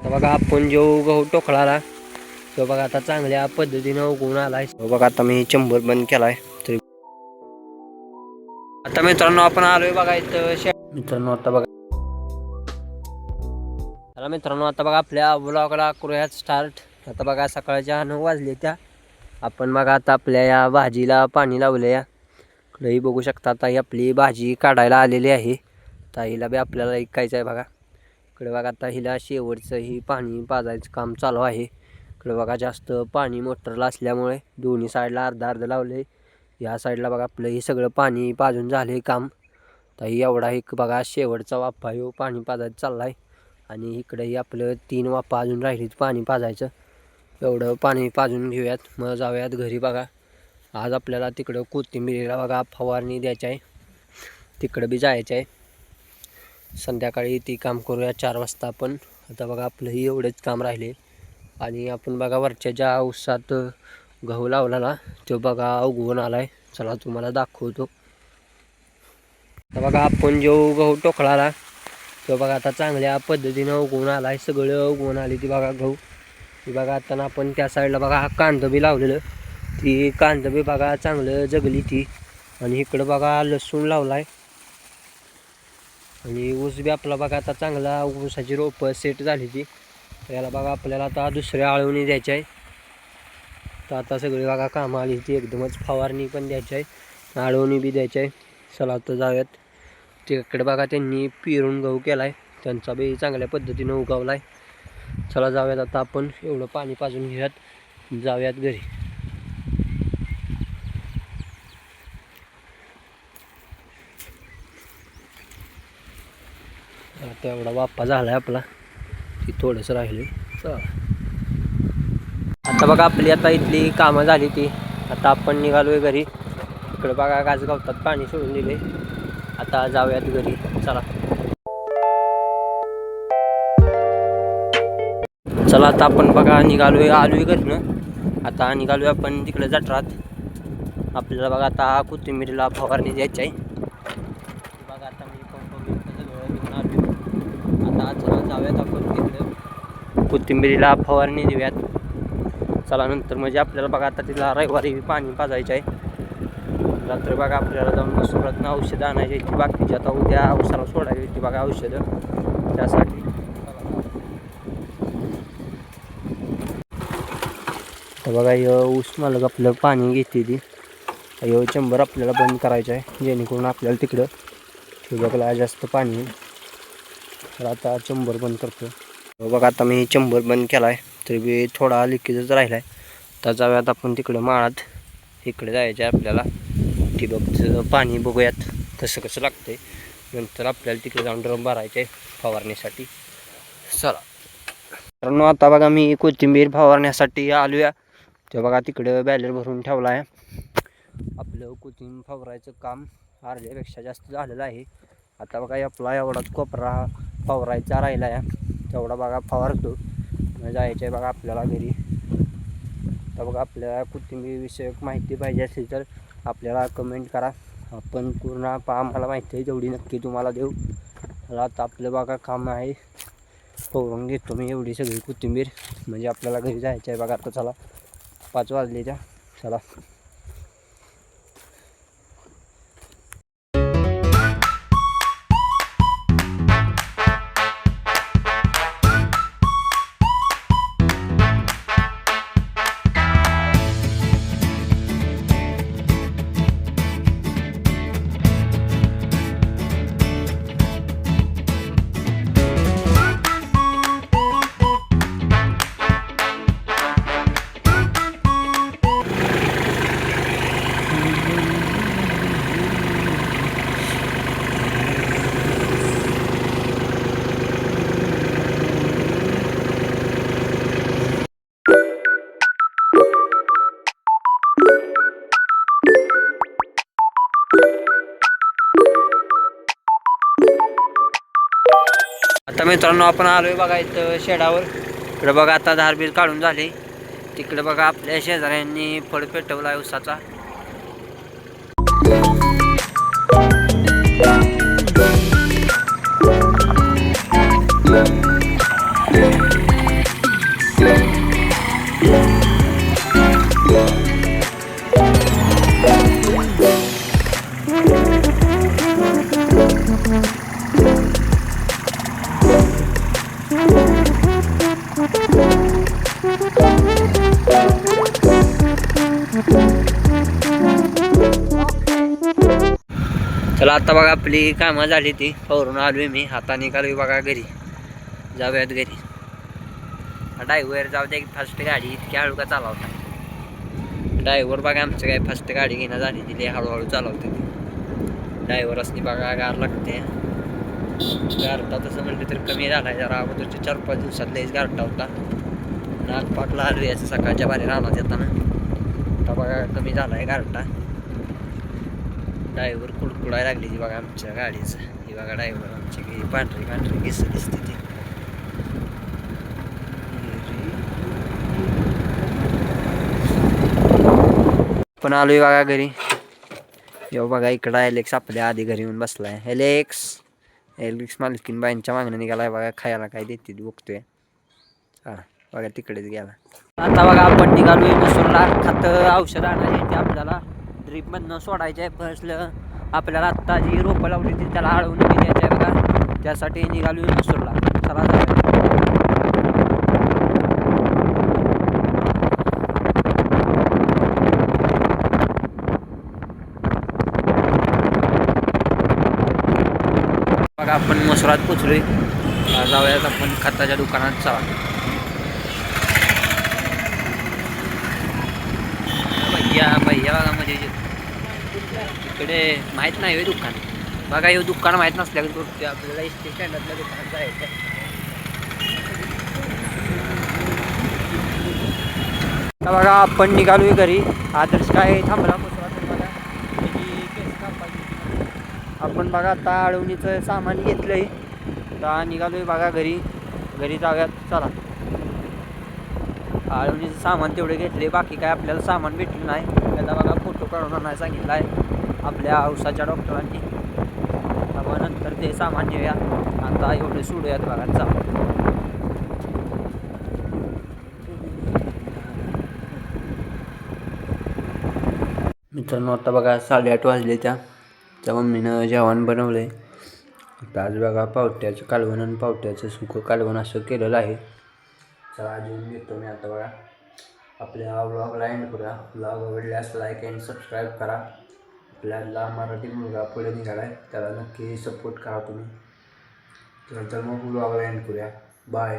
तर बघा आपण जो गहू टोकळाला तो बघा आता चांगल्या पद्धतीनं उगवून आलाय. बघा आता मी चंबर बंद केलाय. तरी आता मित्रांनो आपण आलोय बघा इथं मित्रांनो आता बघा आता बघा आपल्या ब्लॉगला करूयात स्टार्ट. आता बघा सकाळच्या 9 वाजले त्या आपण बघा आता आपल्या या भाजीला पाणी लावलं या इकडे बघू शकता. आता ही आपली भाजी काढायला आलेली आहे. ताईला बी आपल्याला ऐकायचं आहे बघा. इकडे बघा आता हिला शेवटचं ही पाणी पाजायचं काम चालू आहे. इकडे बघा जास्त पाणी मोटरला असल्यामुळे दोन्ही साईडला अर्धा अर्धा लावले. या साईडला बघा आपलं हे सगळं पाणी पाजून झाले काम. ताई एवढा एक बघा शेवटचा वाफा ह्यो पाणी पाजायचं चाललाय आणि इकडेही आपलं 3 वाफा अजून राहिलीत पाणी पाजायचं. एवढं पाणी पाजून घेऊयात मग जाऊयात घरी. बघा आज आपल्याला तिकडं कोथिंबीरीला बघा फवारणी द्यायची आहे. तिकडं बी जायचं आहे संध्याकाळी. ती काम करूया 4 वाजता आपण. आता बघा आपलंही एवढेच काम राहिले आणि आपण बघा वरच्या ज्या ऊसात गहू लावलेला तो बघा उगवून आलाय. चला तुम्हाला दाखवतो. तर बघा आपण जो गहू टोकळाला तो बघा आता चांगल्या पद्धतीनं उगवून आलाय. सगळं उगवून आली ती बघा गहू. ती बघा आता आपण त्या साईडला बघा कांदा बी लावलेलं. ती कांदा बी बघा चांगलं जगली ती. आणि इकडं बघा लसूण लावलाय आणि ऊस बी आपला बघा आता चांगला ऊसाची रोपं सेट झाली ती. याला बघा आपल्याला आता दुसऱ्या आळवणी द्यायची आहे. तर आता सगळी बघा कामं आली ती एकदमच. फवारणी पण द्यायची आहे आळवणी बी द्यायची आहे. चला आता जाऊयात तिकडे. बघा त्यांनी पिरून गहू केला आहे. त्यांचा बी चांगल्या पद्धतीनं उगवला आहे. चला जाऊयात आता आपण. एवढं पाणी पाजून घेऊयात जाऊयात घरी. आता एवढा वाफा झाला आहे आपला ती थोडंसं राहिले. चला आता बघा आपली आता इथली कामं झाली ती. आता आपण निघालोय घरी. इकडे बघा गाजगावतात पाणी सोडून दिले. आता जाऊयात घरी. चला चला आता आपण बघा आलोय घरनं. आता निघालोय आपण तिकडे जठरात. आपल्याला बघा आता कोथिंबीरीला फवारणी द्यायची आहे. बघा आता मी पंप सगळं घेऊन आलो. आता चला जाऊयात आपण तिकडे कोथिंबीरीला फवारणी देऊयात. चला नंतर म्हणजे आपल्याला बघा आता तिला रविवारी पाणी पाजायचं आहे. रात्री बघा आपल्याला जाऊन मसूरातनं औषधं आणायची ती बाकीची. आता उद्या औषधाला सोडायची ती बघा औषधं त्यासाठी. तर बघा ऊस मालक आपलं पाणी घेते ती. चंबर आपल्याला बंद करायचं आहे जेणेकरून आपल्याला तिकडं ठिबकला जास्त पाणी. तर आता चंबर बंद करतो. बघा आता मी चंबर बंद केला आहे तरी बी थोडा लिकेजच राहिला आहे. तर जाऊयात आपण तिकडं माळात. इकडे जायचं आहे आपल्याला. ठिबकचं पाणी बघूयात कसं कसं लागतंय. नंतर आपल्याला तिकडे जाऊन ड्रम भरायचं आहे फवारण्यासाठी. चला कारण आता बघा मी कोथिंबीर फवारण्यासाठी आलूया. ते बघा तिकडं बॅलर भरून ठेवला आहे. आपलं कोथिंबीर फवारायचं काम अर्ध्यापेक्षा जास्त झालेलं आहे. आता बघा आपला एवढाच कोपरा फवारायचा राहिला आहे. तेवढा बघा फवारतो जायचं आहे बघा आपल्याला घरी. तर बघा आपल्याला कोथिंबीर विषयक माहिती पाहिजे असेल तर आपल्याला कमेंट करा. आपण पूर्ण आम्हाला माहिती आहे तेवढी नक्की तुम्हाला देऊ. मला आता आपलं बघा काम आहे फवारून घेतो मी एवढी सगळी कोथिंबीर म्हणजे आपल्याला घरी जायचं आहे बघा. आता चला 5 वाजले त्या. चला आता मित्रांनो आपण आलोय बघा इथं शेडावर. इकडे बघा आता धारबीर काढून झाले. तिकडे बघा आपल्या शेजाऱ्यांनी फळ पेटवला आहे ऊसाचा. चला आता बघा आपली कामं झाली ती करून आलोय मी आता निघालोय बघा घरी जाऊयात घरी ड्रायव्हर जाऊ दे फास्ट गाडी इतकी हळू का चालवता ड्रायव्हर बघा आमचं काय फास्ट गाडी घेणं झाली ती हळूहळू चालवते ती ड्रायव्हर असली बघा गार लागते गारटा तसं म्हटलं तर कमी झाला जरा अगोदरच्या 4-5 दिवसात लईच गारटा होता नागपाकला आलो याचं सकाळच्या बाहेर राहणार येताना आता बघा कमी झाला आहे गारटा ड्रायव्हर कुडकुडायला लागली ती बघा आमच्या गाडीचं ही बघा ड्रायव्हर आमची की पांढरी पांढरी दिसते ती पण आलोय बघा घरी येऊ बघा इकडं एलेक्स आपल्या आधी घरी येऊन बसलाय एलेक्स मालकीन बाईंच्या मागणं निघालाय बघा खायला काय देते बघतोय हा बघा तिकडेच गेला आता बघा आपण निघालोय मसूरला खतं औषध आणायची ते आपल्याला ड्रीपमधनं सोडायचं आहे फसलं आपल्याला आत्ता जी रोपं लावली ती त्याला हळवून द्यायचं आहे बघा त्यासाठी निघालोय मसूरला चला जाऊया बघा आपण मसुरात पोचलोय जाऊयात आपण खताच्या दुकानात चला भैया बघा म्हणजे इकडे माहीत नाही हे दुकान बघा हे दुकान माहीत नसल्याकडे आपल्याला एस टी स्टँडर्डल्या दुकानात जायचं बघा आपण निघालोय घरी आदर्श काय थांबला बघा आपण बघा आता अळवणीचं सामान घेतलंय आता निघालोय बघा घरी जाऊयात चला अळवणीचं सामान तेवढे घेतले बाकी काय आपल्याला सामान भेटलं नाही त्याला बघा फोटो काढून आणायला सांगितलं आहे आपल्या औषधाच्या डॉक्टरांनी मग नंतर ते सामान नेऊया आता एवढे सोडूयात बघा चला मित्रांनो आता बघा 8:30 वाजले त्या मम्मीनं जेवण बनवलं आहे आता आज बघा पावट्याचं कालवण आणि पावट्याचं सुकं कालवण असं केलेलं आहे चला जेवून घेतो मी आता बघा आपल्या व्लॉगला एंड करूया व्लॉग आवडल्यास लाईक अँड सबस्क्राईब करा आपल्याला मराठी मुलगा पुढे निघाला आहे त्याला नक्की सपोर्ट करा तुम्ही तर मग व्लॉगला एंड करूया बाय